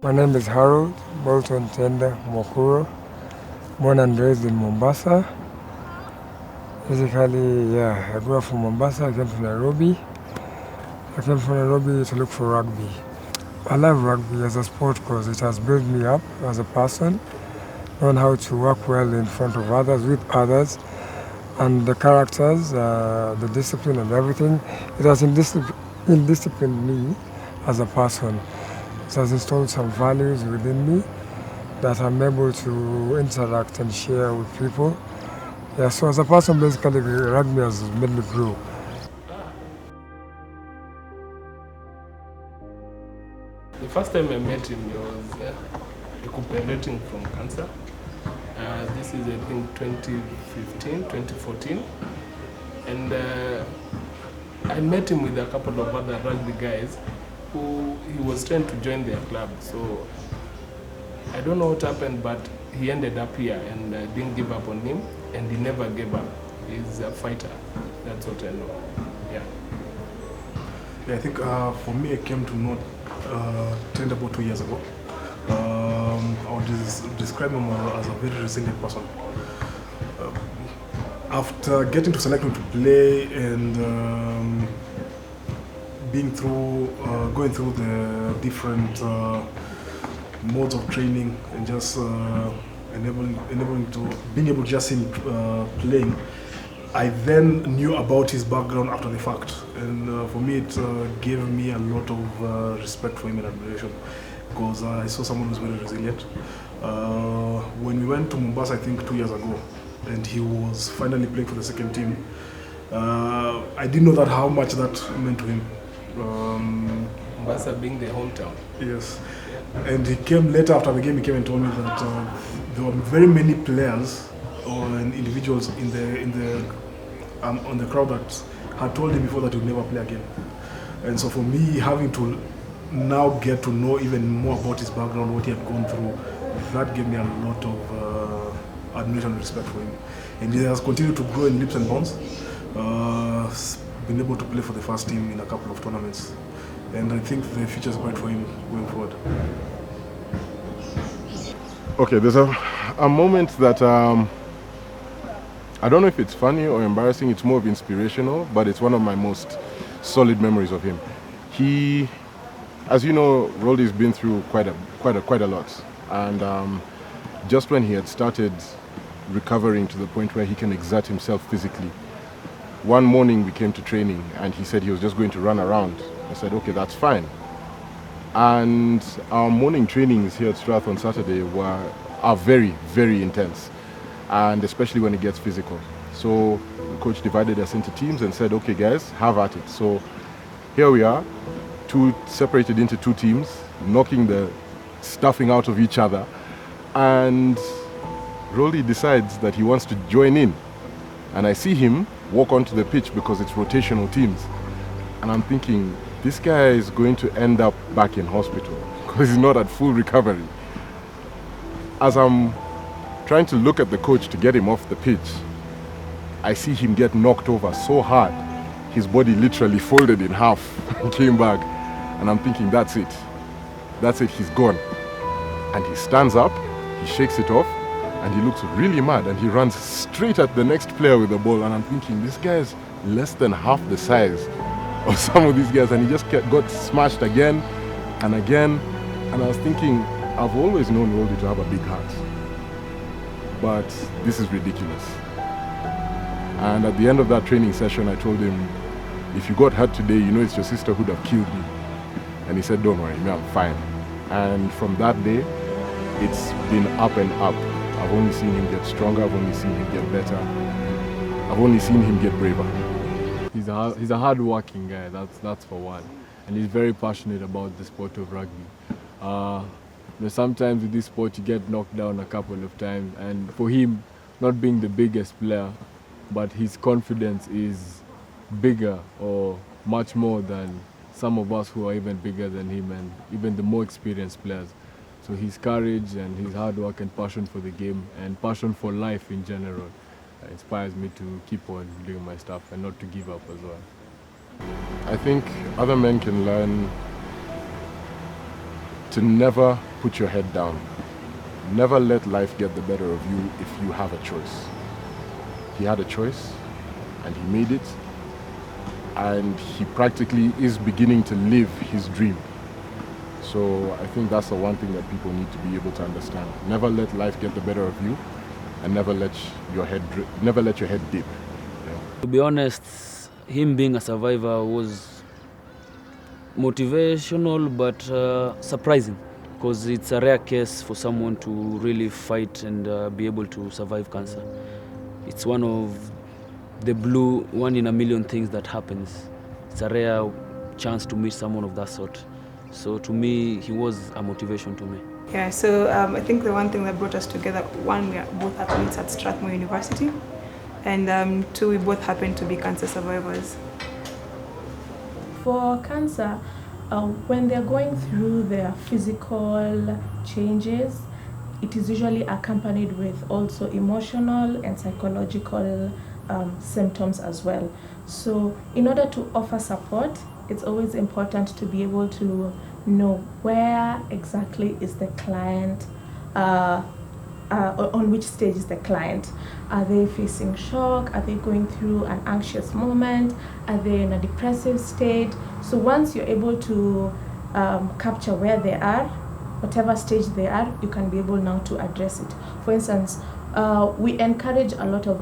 My name is Harold Bolton Tenda Mokuro, born and raised in Mombasa. Basically, yeah, I grew up from Mombasa. I came to Nairobi. I came from Nairobi to look for rugby. I love rugby as a sport because it has built me up as a person, learn how to work well in front of others, with others, and the characters, the discipline and everything. It has indisciplined me as a person. It has installed some values within me that I'm able to interact and share with people. Yeah, so as a person, basically, rugby has made me grow. The first time I met him, he was recuperating from cancer. This is, I think, 2015, 2014. And I met him with a couple of other rugby guys who he was trying to join their club. So I don't know what happened, but he ended up here and didn't give up on him, and he never gave up. He's a fighter. That's what I know. Yeah. Yeah, I think for me, I came to know Trent about 2 years ago. I would describe him as a very resilient person. After getting to select him to play and going through the different modes of training and just being able to just see him playing, I then knew about his background after the fact, and for me it gave me a lot of respect for him and admiration, because I saw someone who's very resilient. When we went to Mombasa, I think 2 years ago, and he was finally playing for the second team, I didn't know that how much that meant to him. Mombasa being the hometown. Yes. And he came later after the game. He came and told me that there were very many players or individuals on the crowd that had told him before that he would never play again. And so for me, having to now get to know even more about his background, what he had gone through, that gave me a lot of admiration and respect for him. And he has continued to grow in leaps and bounds. Been able to play for the first team in a couple of tournaments. And I think the future is bright for him going forward. Okay, there's a moment that I don't know if it's funny or embarrassing. It's more of inspirational, but it's one of my most solid memories of him. He, as you know, Roldy's been through quite a lot, and just when he had started recovering to the point where he can exert himself physically, one morning we came to training and he said he was just going to run around. I said, okay, that's fine. And our morning trainings here at Strath on Saturday are very, very intense, and especially when it gets physical. So the coach divided us into teams and said, okay guys, have at it. So here we are, separated into two teams, knocking the stuffing out of each other, and Rolly decides that he wants to join in. And I see him walk onto the pitch because it's rotational teams. And I'm thinking, this guy is going to end up back in hospital because he's not at full recovery. As I'm trying to look at the coach to get him off the pitch, I see him get knocked over so hard, his body literally folded in half and came back. And I'm thinking, that's it. That's it, he's gone. And he stands up, he shakes it off, and he looks really mad, and he runs straight at the next player with the ball. And I'm thinking, this guy is less than half the size of some of these guys, and he just got smashed again and again. And I was thinking, I've always known Roldy to have a big heart, but this is ridiculous. And at the end of that training session, I told him, if you got hurt today, you know it's your sister who'd have killed me. And he said, don't worry, me, I'm fine. And from that day, it's been up and up. I've only seen him get stronger, I've only seen him get better, I've only seen him get braver. He's a hard-working guy, that's for one. And he's very passionate about the sport of rugby. Sometimes with this sport you get knocked down a couple of times, and for him, not being the biggest player, but his confidence is bigger or much more than some of us who are even bigger than him and even the more experienced players. So his courage and his hard work and passion for the game and passion for life in general inspires me to keep on doing my stuff and not to give up as well. I think other men can learn to never put your head down. Never let life get the better of you if you have a choice. He had a choice, and he made it, and he practically is beginning to live his dream. So I think that's the one thing that people need to be able to understand. Never let life get the better of you, and never let your head dip. To be honest, him being a survivor was motivational but surprising, because it's a rare case for someone to really fight and be able to survive cancer. It's one of the blue one in a million things that happens. It's a rare chance to meet someone of that sort. So to me, he was a motivation to me. Yeah, so I think the one thing that brought us together, one, we are both athletes at Strathmore University, and two, we both happen to be cancer survivors. For cancer, when they're going through their physical changes, it is usually accompanied with also emotional and psychological symptoms as well. So in order to offer support, it's always important to be able to know where exactly is the client, on which stage is the client. Are they facing shock? Are they going through an anxious moment? Are they in a depressive state? So once you're able to capture where they are, whatever stage they are, you can be able now to address it. For instance, we encourage a lot of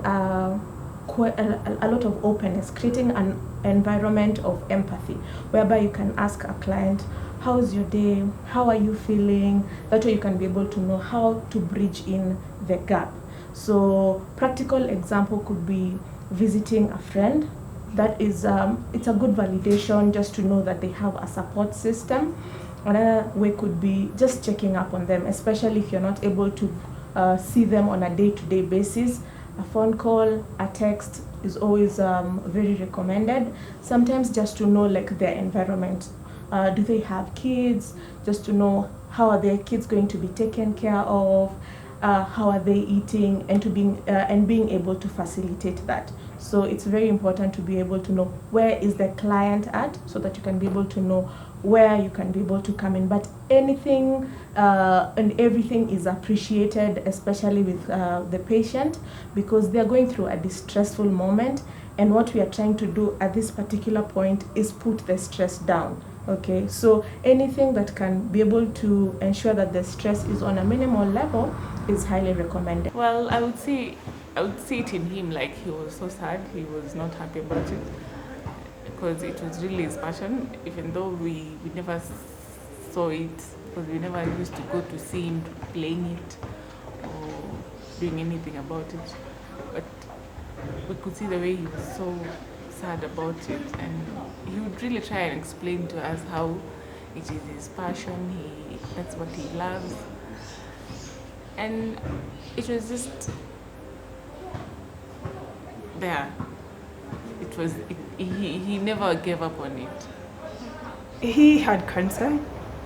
openness, creating an environment of empathy, whereby you can ask a client, how's your day? How are you feeling? That way you can be able to know how to bridge in the gap. So practical example could be visiting a friend. That is, it's a good validation just to know that they have a support system. Another way could be just checking up on them, especially if you're not able to see them on a day-to-day basis. A phone call, a text is always very recommended. Sometimes just to know like their environment. Do they have kids? Just to know how are their kids going to be taken care of, how are they eating, and being able to facilitate that. So it's very important to be able to know where is the client at, so that you can be able to know where you can be able to come in. But anything and everything is appreciated, especially with the patient, because they're going through a distressful moment, and what we are trying to do at this particular point is put the stress down. Okay, so anything that can be able to ensure that the stress is on a minimal level is highly recommended. Well, I would see it in him, like he was so sad, he was not happy about it, because it was really his passion, even though we never saw it, because we never used to go to see him playing it or doing anything about it. But we could see the way he was so sad about it, and he would really try and explain to us how it is his passion, that's what he loves. And it was just there. He never gave up on it. He had cancer,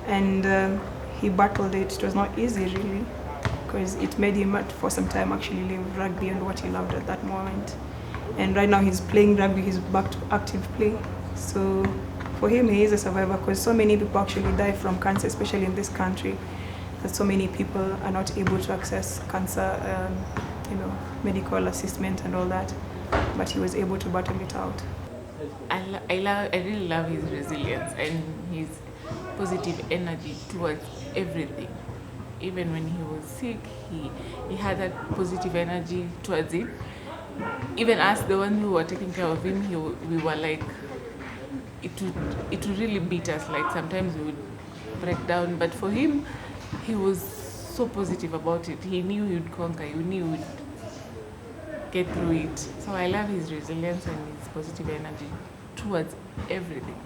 and he battled it. It was not easy, really, because it made him for some time actually leave rugby and what he loved at that moment. And right now he's playing rugby, he's back to active play. So for him, he is a survivor, because so many people actually die from cancer, especially in this country, that so many people are not able to access cancer, medical assessment and all that. But he was able to battle it out. I really love his resilience and his positive energy towards everything. Even when he was sick, he had that positive energy towards it. Even us, the ones who were taking care of him, we were like, it would really beat us. Like sometimes we would break down, but for him, he was so positive about it. He knew he would conquer. He knew he would get through it. So I love his resilience and his positive energy towards everything.